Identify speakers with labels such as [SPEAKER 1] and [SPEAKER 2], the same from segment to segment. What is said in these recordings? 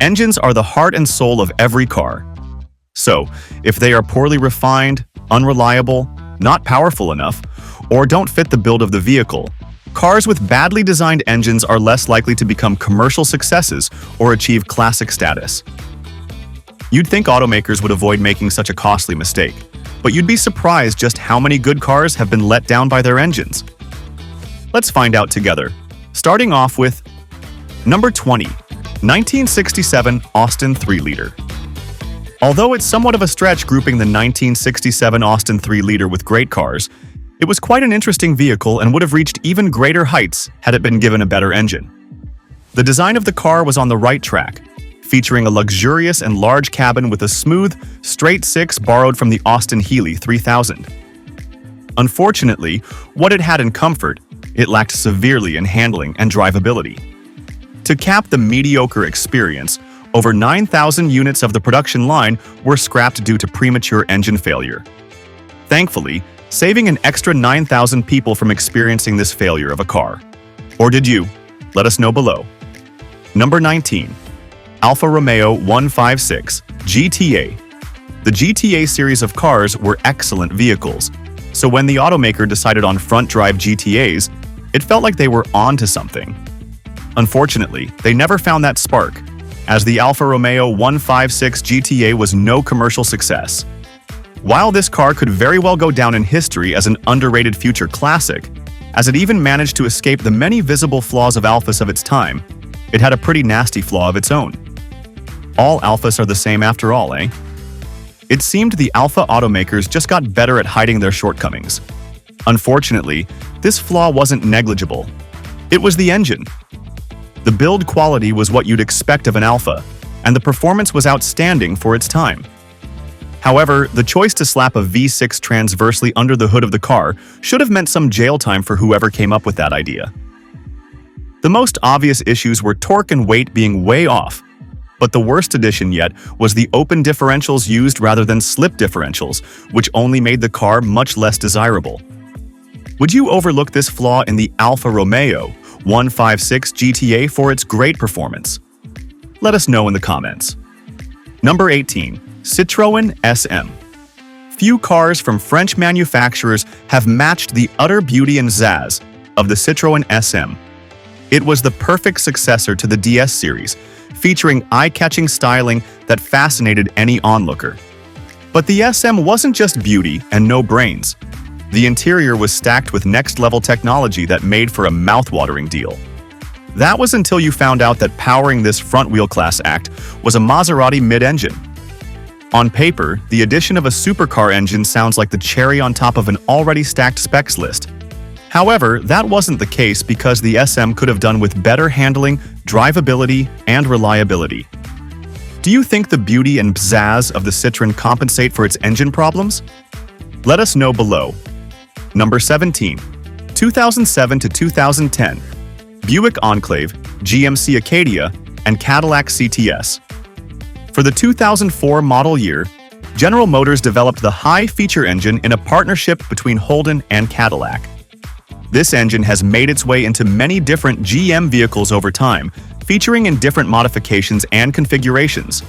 [SPEAKER 1] Engines are the heart and soul of every car. So, if they are poorly refined, unreliable, not powerful enough, or don't fit the build of the vehicle, cars with badly designed engines are less likely to become commercial successes or achieve classic status. You'd think automakers would avoid making such a costly mistake, but you'd be surprised just how many good cars have been let down by their engines. Let's find out together. Starting off with number 20, 1967 Austin 3-liter. Although it's somewhat of a stretch grouping the 1967 Austin 3-liter with great cars, it was quite an interesting vehicle and would have reached even greater heights had it been given a better engine. The design of the car was on the right track, featuring a luxurious and large cabin with a smooth, straight six borrowed from the Austin Healey 3000. Unfortunately, what it had in comfort, it lacked severely in handling and drivability. To cap the mediocre experience, over 9,000 units of the production line were scrapped due to premature engine failure. Thankfully, saving an extra 9,000 people from experiencing this failure of a car. Or did you? Let us know below. Number 19. Alfa Romeo 156 GTA. The GTA series of cars were excellent vehicles, so when the automaker decided on front-drive GTAs, it felt like they were onto something. Unfortunately, they never found that spark, as the Alfa Romeo 156 GTA was no commercial success. While this car could very well go down in history as an underrated future classic, as it even managed to escape the many visible flaws of Alfas of its time, it had a pretty nasty flaw of its own. All Alfas are the same after all, eh? It seemed the Alfa automakers just got better at hiding their shortcomings. Unfortunately, this flaw wasn't negligible. It was the engine. The build quality was what you'd expect of an Alfa, and the performance was outstanding for its time. However, the choice to slap a V6 transversely under the hood of the car should have meant some jail time for whoever came up with that idea. The most obvious issues were torque and weight being way off, but the worst addition yet was the open differentials used rather than slip differentials, which only made the car much less desirable. Would you overlook this flaw in the Alfa Romeo 156 GTA for its great performance? Let us know in the comments. Number 18. Citroën SM. Few cars from French manufacturers have matched the utter beauty and zazz of the Citroën SM. It was the perfect successor to the DS series, featuring eye-catching styling that fascinated any onlooker. But the SM wasn't just beauty and no brains. The interior was stacked with next-level technology that made for a mouth-watering deal. That was until you found out that powering this front-wheel class act was a Maserati mid-engine. On paper, the addition of a supercar engine sounds like the cherry on top of an already stacked specs list. However, that wasn't the case because the SM could have done with better handling, drivability, and reliability. Do you think the beauty and pizzazz of the Citroën compensate for its engine problems? Let us know below. Number 17. 2007 to 2010. Buick Enclave, GMC Acadia, and Cadillac CTS. For the 2004 model year, General Motors developed the high-feature engine in a partnership between Holden and Cadillac. This engine has made its way into many different GM vehicles over time, featuring in different modifications and configurations.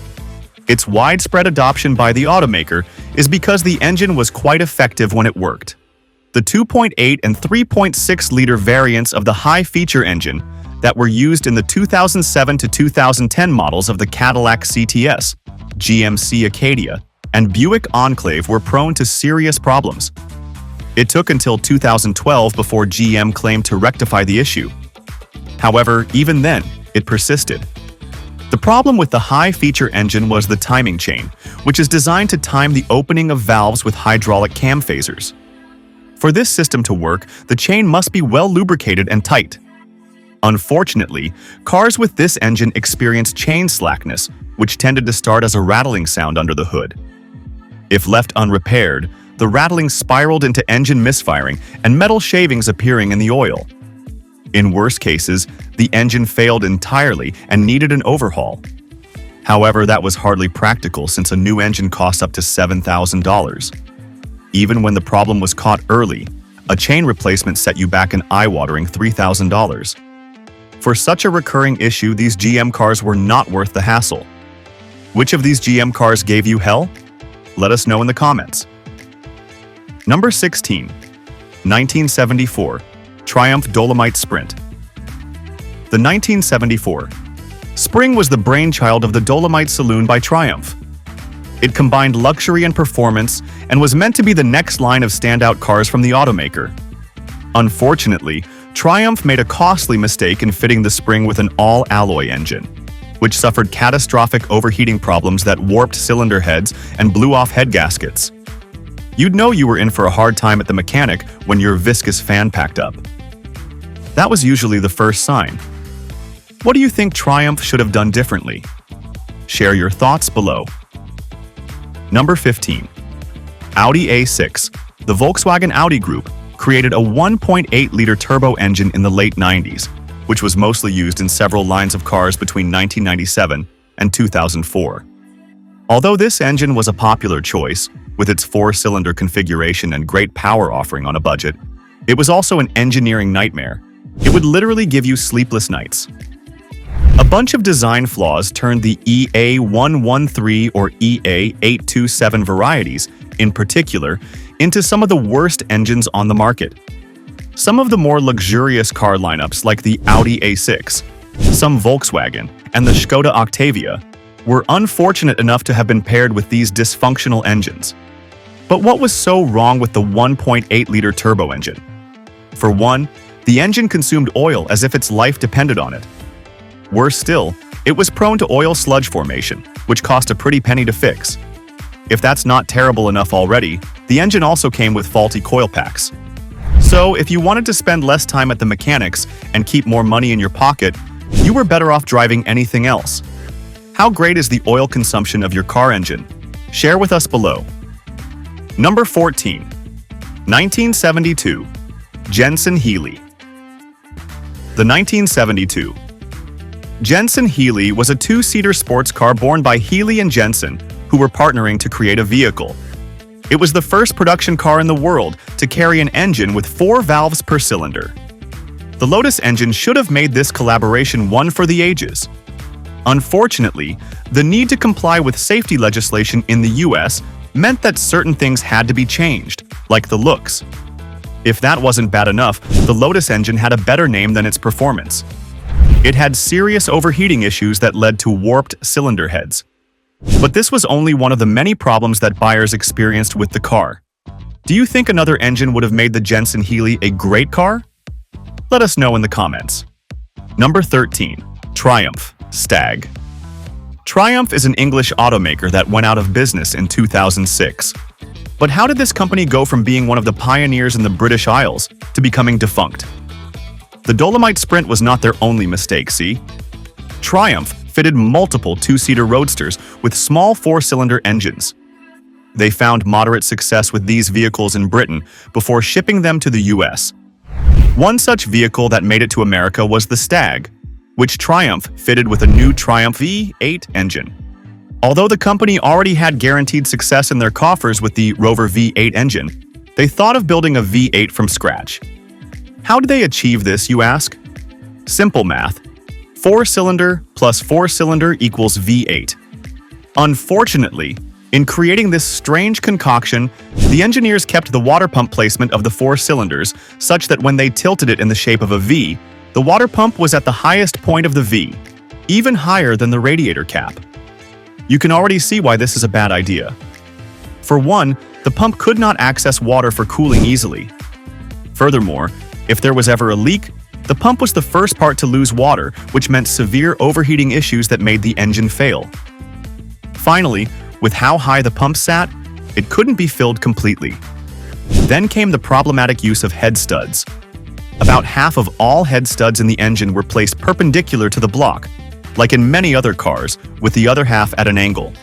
[SPEAKER 1] Its widespread adoption by the automaker is because the engine was quite effective when it worked. The 2.8 and 3.6-liter variants of the high-feature engine that were used in the 2007 to 2010 models of the Cadillac CTS, GMC Acadia, and Buick Enclave were prone to serious problems. It took until 2012 before GM claimed to rectify the issue. However, even then, it persisted. The problem with the high-feature engine was the timing chain, which is designed to time the opening of valves with hydraulic cam phasers. For this system to work, the chain must be well lubricated and tight. Unfortunately, cars with this engine experienced chain slackness, which tended to start as a rattling sound under the hood. If left unrepaired, the rattling spiraled into engine misfiring and metal shavings appearing in the oil. In worse cases, the engine failed entirely and needed an overhaul. However, that was hardly practical since a new engine costs up to $7,000. Even when the problem was caught early, a chain replacement set you back an eye-watering $3,000. For such a recurring issue, these GM cars were not worth the hassle. Which of these GM cars gave you hell? Let us know in the comments. Number 16. 1974 Triumph Dolomite Sprint. The 1974 Spring was the brainchild of the Dolomite saloon by Triumph. It combined luxury and performance and was meant to be the next line of standout cars from the automaker. Unfortunately, Triumph made a costly mistake in fitting the Spring with an all-alloy engine, which suffered catastrophic overheating problems that warped cylinder heads and blew off head gaskets. You'd know you were in for a hard time at the mechanic when your viscous fan packed up. That was usually the first sign. What do you think Triumph should have done differently? Share your thoughts below. Number 15. Audi A6. The Volkswagen Audi Group created a 1.8-liter turbo engine in the late 90s, which was mostly used in several lines of cars between 1997 and 2004. Although this engine was a popular choice, with its 4-cylinder configuration and great power offering on a budget, it was also an engineering nightmare. It would literally give you sleepless nights. A bunch of design flaws turned the EA113 or EA827 varieties, in particular, into some of the worst engines on the market. Some of the more luxurious car lineups like the Audi A6, some Volkswagen, and the Skoda Octavia were unfortunate enough to have been paired with these dysfunctional engines. But what was so wrong with the 1.8-liter turbo engine? For one, the engine consumed oil as if its life depended on it. Worse still, it was prone to oil sludge formation, which cost a pretty penny to fix. If that's not terrible enough already, the engine also came with faulty coil packs. So, if you wanted to spend less time at the mechanics and keep more money in your pocket, you were better off driving anything else. How great is the oil consumption of your car engine? Share with us below. Number 14. 1972 Jensen Healey. The 1972 Jensen Healey was a 2-seater sports car born by Healey and Jensen, who were partnering to create a vehicle. It was the first production car in the world to carry an engine with 4 valves per cylinder. The Lotus engine should have made this collaboration one for the ages. Unfortunately, the need to comply with safety legislation in the US meant that certain things had to be changed, like the looks. If that wasn't bad enough, the Lotus engine had a better name than its performance. It had serious overheating issues that led to warped cylinder heads. But this was only one of the many problems that buyers experienced with the car. Do you think another engine would have made the Jensen Healey a great car? Let us know in the comments. Number 13. Triumph Stag. Triumph is an English automaker that went out of business in 2006. But how did this company go from being one of the pioneers in the British Isles to becoming defunct? The Dolomite Sprint was not their only mistake, see? Triumph fitted multiple 2-seater roadsters with small 4-cylinder engines. They found moderate success with these vehicles in Britain before shipping them to the US. One such vehicle that made it to America was the Stag, which Triumph fitted with a new Triumph V8 engine. Although the company already had guaranteed success in their coffers with the Rover V8 engine, they thought of building a V8 from scratch. How did they achieve this, you ask? Simple math. 4-cylinder plus 4-cylinder equals V8. Unfortunately, in creating this strange concoction, the engineers kept the water pump placement of the 4 cylinders such that when they tilted it in the shape of a V, the water pump was at the highest point of the V, even higher than the radiator cap. You can already see why this is a bad idea. For one, the pump could not access water for cooling easily. Furthermore, if there was ever a leak, the pump was the first part to lose water, which meant severe overheating issues that made the engine fail. Finally, with how high the pump sat, it couldn't be filled completely. Then came the problematic use of head studs. About half of all head studs in the engine were placed perpendicular to the block, like in many other cars, with the other half at an angle.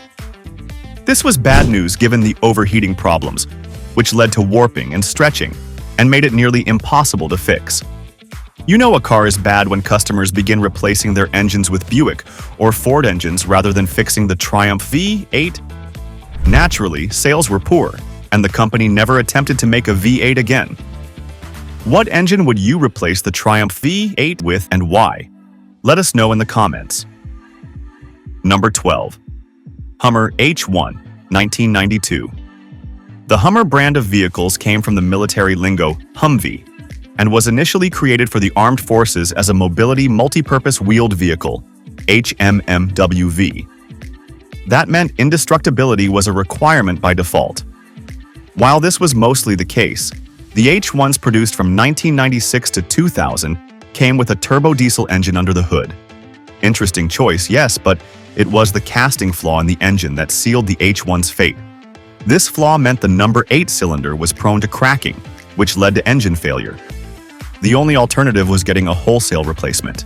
[SPEAKER 1] This was bad news given the overheating problems, which led to warping and stretching, and made it nearly impossible to fix. You know a car is bad when customers begin replacing their engines with Buick or Ford engines rather than fixing the Triumph V8. Naturally, sales were poor, and the company never attempted to make a V8 again. What engine would you replace the Triumph V8 with and why? Let us know in the comments. Number 12. Hummer H1, 1992. The Hummer brand of vehicles came from the military lingo Humvee and was initially created for the armed forces as a mobility multi-purpose wheeled vehicle, HMMWV. That meant indestructibility was a requirement by default. While this was mostly the case, the H1s produced from 1996 to 2000 came with a turbo diesel engine under the hood. Interesting choice, yes, but it was the casting flaw in the engine that sealed the H1's fate. This flaw meant the number 8 cylinder was prone to cracking, which led to engine failure. The only alternative was getting a wholesale replacement.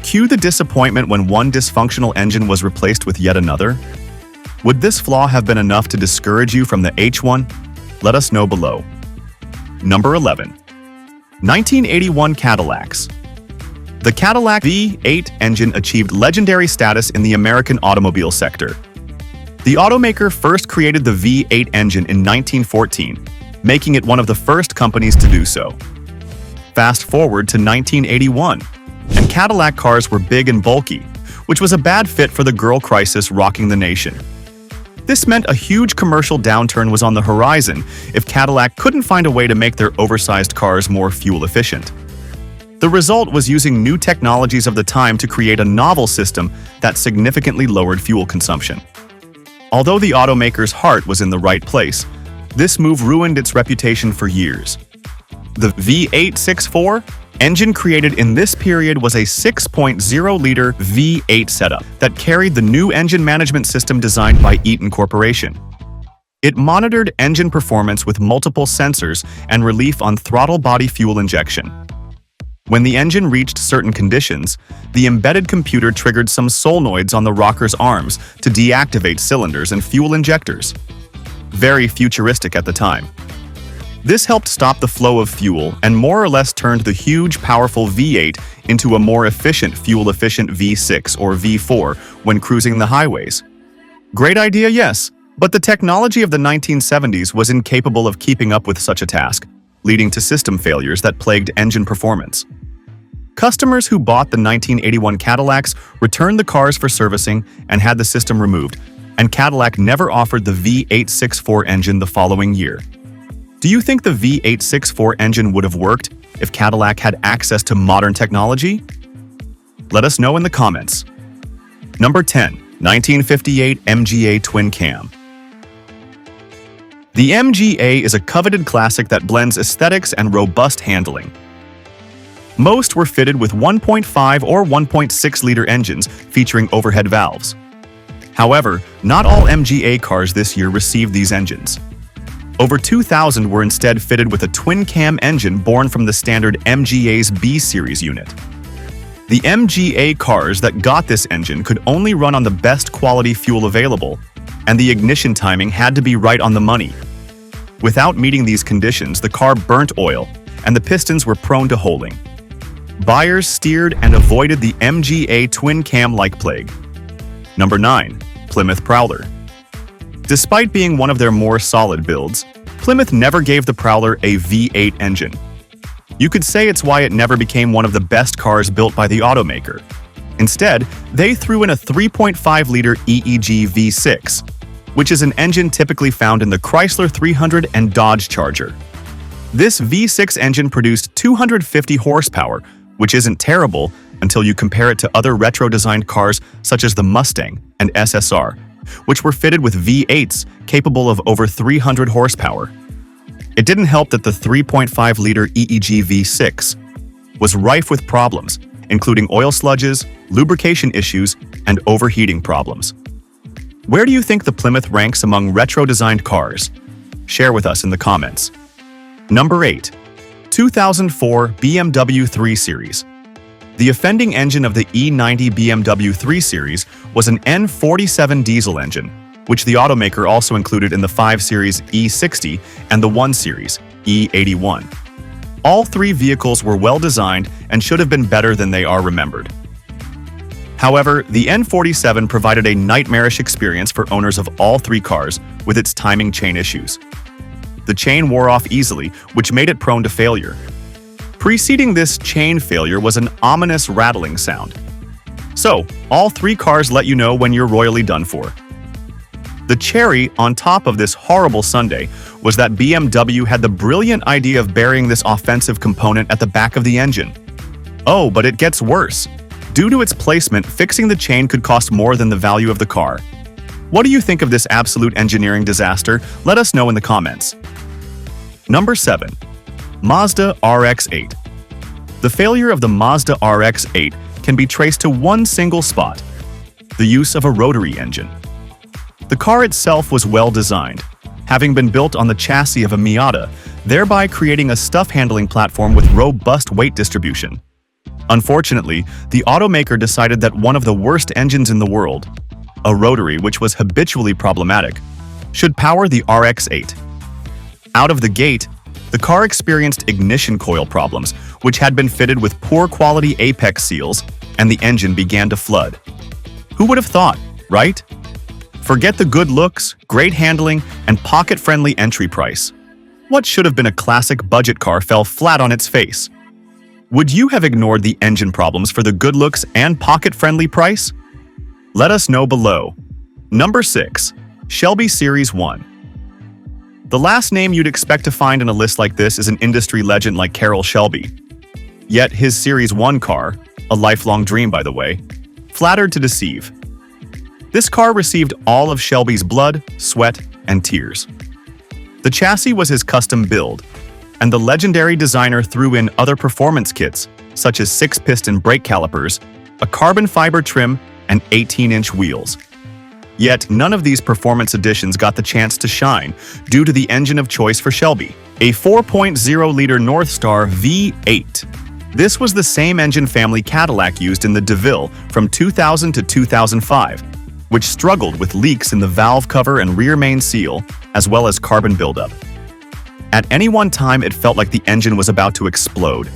[SPEAKER 1] Cue the disappointment when one dysfunctional engine was replaced with yet another. Would this flaw have been enough to discourage you from the H1? Let us know below. Number 11. 1981 Cadillacs. The Cadillac V8 engine achieved legendary status in the American automobile sector. The automaker first created the V8 engine in 1914, making it one of the first companies to do so. Fast forward to 1981, and Cadillac cars were big and bulky, which was a bad fit for the girl crisis rocking the nation. This meant a huge commercial downturn was on the horizon if Cadillac couldn't find a way to make their oversized cars more fuel efficient. The result was using new technologies of the time to create a novel system that significantly lowered fuel consumption. Although the automaker's heart was in the right place, this move ruined its reputation for years. The V864 engine created in this period was a 6.0-liter V8 setup that carried the new engine management system designed by Eaton Corporation. It monitored engine performance with multiple sensors and relief on throttle body fuel injection. When the engine reached certain conditions, the embedded computer triggered some solenoids on the rocker's arms to deactivate cylinders and fuel injectors. Very futuristic at the time. This helped stop the flow of fuel and more or less turned the huge, powerful V8 into a more efficient, fuel-efficient V6 or V4 when cruising the highways. Great idea, yes, but the technology of the 1970s was incapable of keeping up with such a task, leading to system failures that plagued engine performance. Customers who bought the 1981 Cadillacs returned the cars for servicing and had the system removed, and Cadillac never offered the V864 engine the following year. Do you think the V864 engine would have worked if Cadillac had access to modern technology? Let us know in the comments. Number 10. 1958 MGA Twin Cam. The MGA is a coveted classic that blends aesthetics and robust handling. Most were fitted with 1.5 or 1.6-liter engines featuring overhead valves. However, not all MGA cars this year received these engines. Over 2,000 were instead fitted with a twin-cam engine born from the standard MGA's B Series unit. The MGA cars that got this engine could only run on the best quality fuel available, and the ignition timing had to be right on the money. Without meeting these conditions, the car burnt oil, and the pistons were prone to holing. Buyers steered and avoided the MGA twin-cam like plague. Number 9. Plymouth Prowler. Despite being one of their more solid builds, Plymouth never gave the Prowler a V8 engine. You could say it's why it never became one of the best cars built by the automaker. Instead, they threw in a 3.5-liter EEG V6, which is an engine typically found in the Chrysler 300 and Dodge Charger. This V6 engine produced 250 horsepower, which isn't terrible until you compare it to other retro-designed cars such as the Mustang and SSR, which were fitted with V8s capable of over 300 horsepower. It didn't help that the 3.5-liter EEG V6 was rife with problems, including oil sludges, lubrication issues, and overheating problems. Where do you think the Plymouth ranks among retro-designed cars? Share with us in the comments. Number 8. 2004 BMW 3 Series. The offending engine of the E90 BMW 3 Series was an N47 diesel engine, which the automaker also included in the 5 Series E60 and the 1 Series E81. All three vehicles were well designed and should have been better than they are remembered. However, the N47 provided a nightmarish experience for owners of all three cars with its timing chain issues. The chain wore off easily, which made it prone to failure. Preceding this chain failure was an ominous rattling sound. So, all three cars let you know when you're royally done for. The cherry on top of this horrible sundae was that BMW had the brilliant idea of burying this offensive component at the back of the engine. Oh, but it gets worse. Due to its placement, fixing the chain could cost more than the value of the car. What do you think of this absolute engineering disaster? Let us know in the comments. Number 7. Mazda RX-8. The failure of the Mazda RX-8 can be traced to one single spot: the use of a rotary engine. The car itself was well designed, having been built on the chassis of a Miata, thereby creating a stuff-handling platform with robust weight distribution. Unfortunately, the automaker decided that one of the worst engines in the world, a rotary which was habitually problematic, should power the RX-8. Out of the gate, the car experienced ignition coil problems, which had been fitted with poor quality apex seals, and the engine began to flood. Who would have thought, right? Forget the good looks, great handling, and pocket-friendly entry price. What should have been a classic budget car fell flat on its face. Would you have ignored the engine problems for the good looks and pocket-friendly price? Let us know below. Number 6. Shelby Series 1. The last name you'd expect to find in a list like this is an industry legend like Carroll Shelby. Yet his Series 1 car, a lifelong dream by the way, flattered to deceive. This car received all of Shelby's blood, sweat, and tears. The chassis was his custom build, and the legendary designer threw in other performance kits, such as 6-piston brake calipers, a carbon fiber trim, and 18-inch wheels. Yet none of these performance additions got the chance to shine due to the engine of choice for Shelby, a 4.0-liter Northstar V8. This was the same engine family Cadillac used in the DeVille from 2000 to 2005, which struggled with leaks in the valve cover and rear main seal, as well as carbon buildup. At any one time, it felt like the engine was about to explode.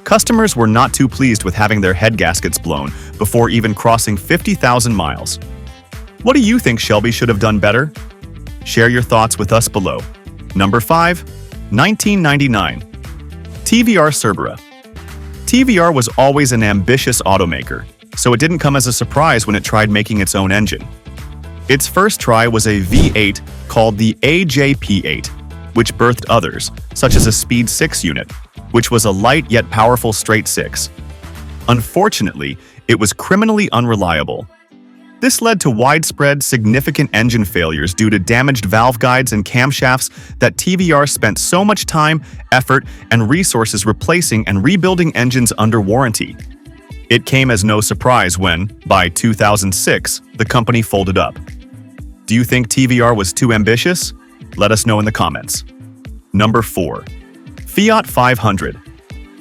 [SPEAKER 1] Customers were not too pleased with having their head gaskets blown before even crossing 50,000 miles. What do you think Shelby should have done better? Share your thoughts with us below. Number 5. 1999. TVR Cerbera. TVR was always an ambitious automaker, so it didn't come as a surprise when it tried making its own engine. Its first try was a V8 called the AJP8, which birthed others, such as a Speed 6 unit, which was a light yet powerful straight 6. Unfortunately, it was criminally unreliable. This led to widespread, significant engine failures due to damaged valve guides and camshafts that TVR spent so much time, effort, and resources replacing and rebuilding engines under warranty. It came as no surprise when, by 2006, the company folded up. Do you think TVR was too ambitious? Let us know in the comments. Number 4. Fiat 500.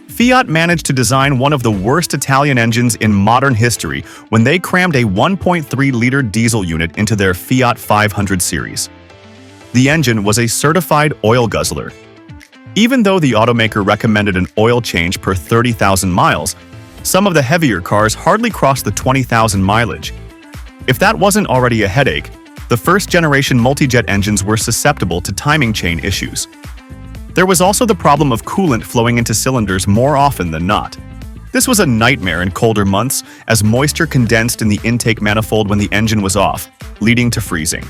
[SPEAKER 1] Fiat managed to design one of the worst Italian engines in modern history when they crammed a 1.3-liter diesel unit into their Fiat 500 series. The engine was a certified oil guzzler. Even though the automaker recommended an oil change per 30,000 miles, some of the heavier cars hardly crossed the 20,000 mileage. If that wasn't already a headache, the first-generation multi-jet engines were susceptible to timing chain issues. There was also the problem of coolant flowing into cylinders more often than not. This was a nightmare in colder months as moisture condensed in the intake manifold when the engine was off, leading to freezing.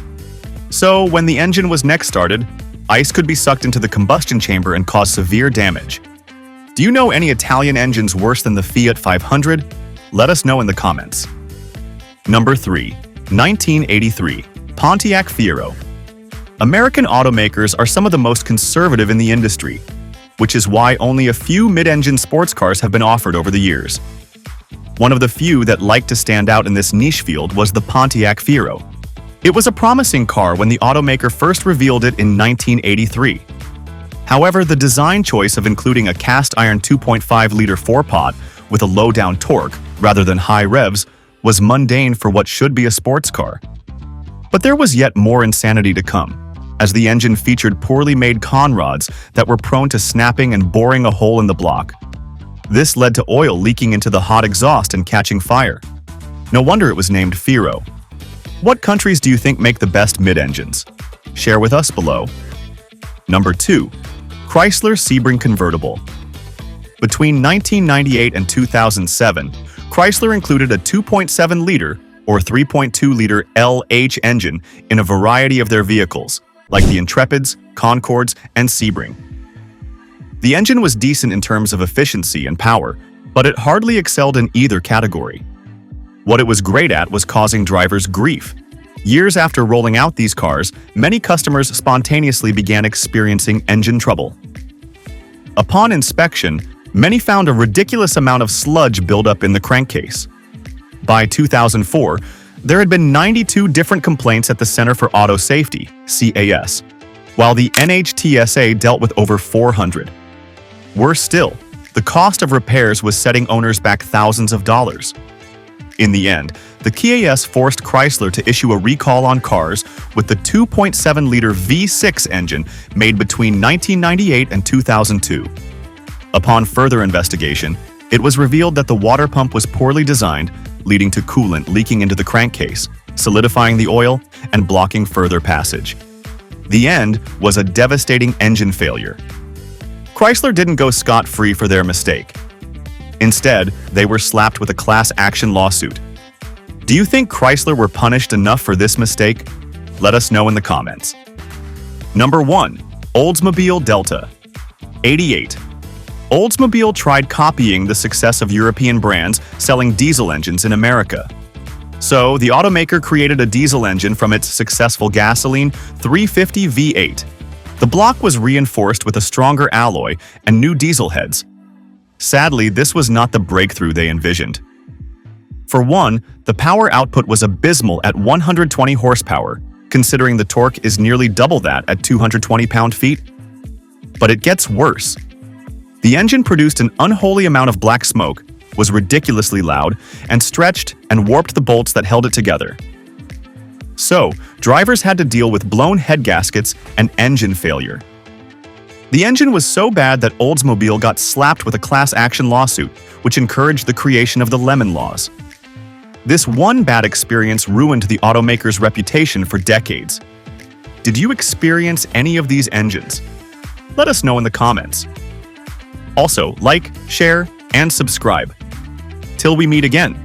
[SPEAKER 1] So, when the engine was next started, ice could be sucked into the combustion chamber and cause severe damage. Do you know any Italian engines worse than the Fiat 500? Let us know in the comments. Number 3. 1983. Pontiac Fiero. American automakers are some of the most conservative in the industry, which is why only a few mid-engine sports cars have been offered over the years. One of the few that liked to stand out in this niche field was the Pontiac Fiero. It was a promising car when the automaker first revealed it in 1983. However, the design choice of including a cast-iron 2.5-liter four-pot with a low-down torque rather than high revs was mundane for what should be a sports car. But there was yet more insanity to come, as the engine featured poorly made con rods that were prone to snapping and boring a hole in the block. This led to oil leaking into the hot exhaust and catching fire. No wonder it was named Fiero. What countries do you think make the best mid-engines? Share with us below. Number 2. Chrysler Sebring Convertible. Between 1998 and 2007, Chrysler included a 2.7-liter or 3.2-liter LH engine in a variety of their vehicles, like the Intrepids, Concords, and Sebring. The engine was decent in terms of efficiency and power, but it hardly excelled in either category. What it was great at was causing drivers grief. Years after rolling out these cars, many customers spontaneously began experiencing engine trouble. Upon inspection, many found a ridiculous amount of sludge buildup in the crankcase. By 2004, there had been 92 different complaints at the Center for Auto Safety, CAS, while the NHTSA dealt with over 400. Worse still, the cost of repairs was setting owners back thousands of dollars. In the end, the CAS forced Chrysler to issue a recall on cars with the 2.7-liter V6 engine made between 1998 and 2002. Upon further investigation, it was revealed that the water pump was poorly designed, leading to coolant leaking into the crankcase, solidifying the oil, and blocking further passage. The end was a devastating engine failure. Chrysler didn't go scot-free for their mistake. Instead, they were slapped with a class action lawsuit. Do you think Chrysler were punished enough for this mistake? Let us know in the comments. Number 1. Oldsmobile Delta. 88. Oldsmobile tried copying the success of European brands selling diesel engines in America. So, the automaker created a diesel engine from its successful gasoline 350 V8. The block was reinforced with a stronger alloy and new diesel heads. Sadly, this was not the breakthrough they envisioned. For one, the power output was abysmal at 120 horsepower, considering the torque is nearly double that at 220 pound-feet. But it gets worse. The engine produced an unholy amount of black smoke, was ridiculously loud, and stretched and warped the bolts that held it together. So, drivers had to deal with blown head gaskets and engine failure. The engine was so bad that Oldsmobile got slapped with a class action lawsuit, which encouraged the creation of the Lemon Laws. This one bad experience ruined the automaker's reputation for decades. Did you experience any of these engines? Let us know in the comments. Also, like, share, and subscribe. Till we meet again.